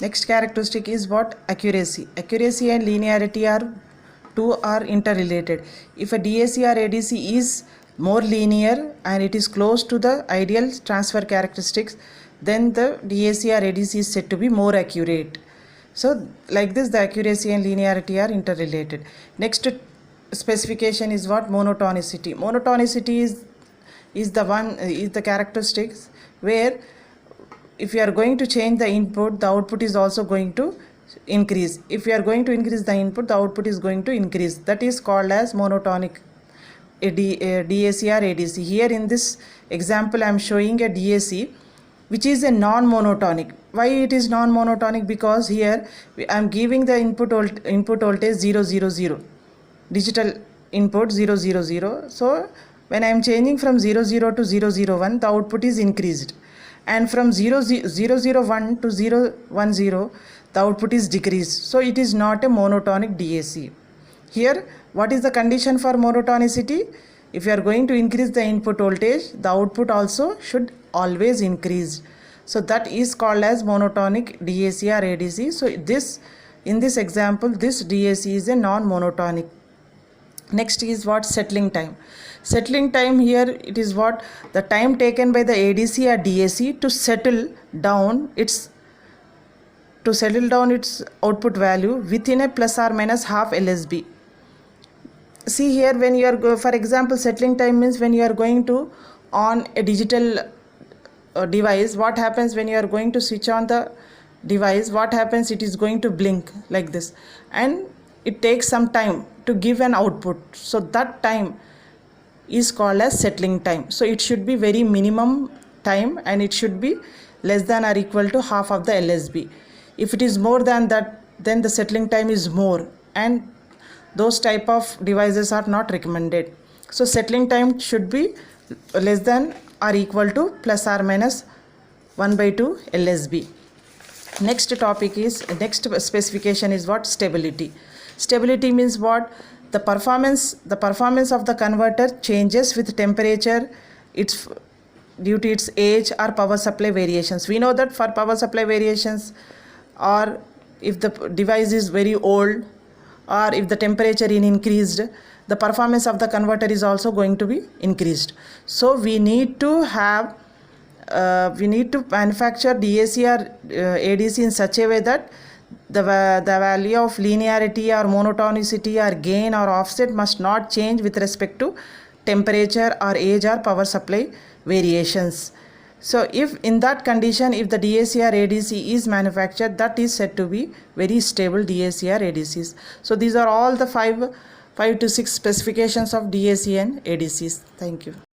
Next characteristic is what? Accuracy. Accuracy and linearity are interrelated. If a DAC or ADC is more linear and it is close to the ideal transfer characteristics, then the DAC or ADC is said to be more accurate. So like this, the accuracy and linearity are interrelated. Next specification is what? Monotonicity. Monotonicity is the characteristics where if you are going to change the input, the output is also going to increase. If you are going to increase the input, the output is going to increase. That is called as monotonic DAC or ADC. Here in this example I am showing a DAC which is a non-monotonic. Why it is non-monotonic? Because here I am giving the input voltage 000, digital input 000. So when I am changing from 00 to 001, the output is increased, and from 001 to 010, the output is decreased. So it is not a monotonic DAC. Here what is the condition for monotonicity? If you are going to increase the input voltage, the output also should always increase. So that is called as monotonic DAC or ADC. So in this example, this DAC is a non-monotonic. Next is what? Settling time. Settling time, here it is what? The time taken by the ADC or DAC to settle down its output value within a plus or minus half LSB. See here, when you are for example, settling time means when you are going to on a digital device, what happens when you are going to switch on the device? What happens? It is going to blink like this, and it takes some time to give an output. So that time is called as settling time. So it should be very minimum time, and it should be less than or equal to half of the LSB. If it is more than that, then the settling time is more, and those type of devices are not recommended. So settling time should be less than or equal to plus or minus 1/2 LSB. Next specification is what? Stability. Stability means what? The performance of the converter changes with temperature, it's due to its age or power supply variations. We know that for power supply variations, or if the device is very old, or if the temperature is increased, the performance of the converter is also going to be increased. So we need to manufacture DAC or ADC in such a way that the value of linearity or monotonicity or gain or offset must not change with respect to temperature or age or power supply variations. So if in that condition, if the DAC or ADC is manufactured, that is said to be very stable DAC or ADCs. So these are all the 5 to 6 specifications of DAC and ADCs. Thank you.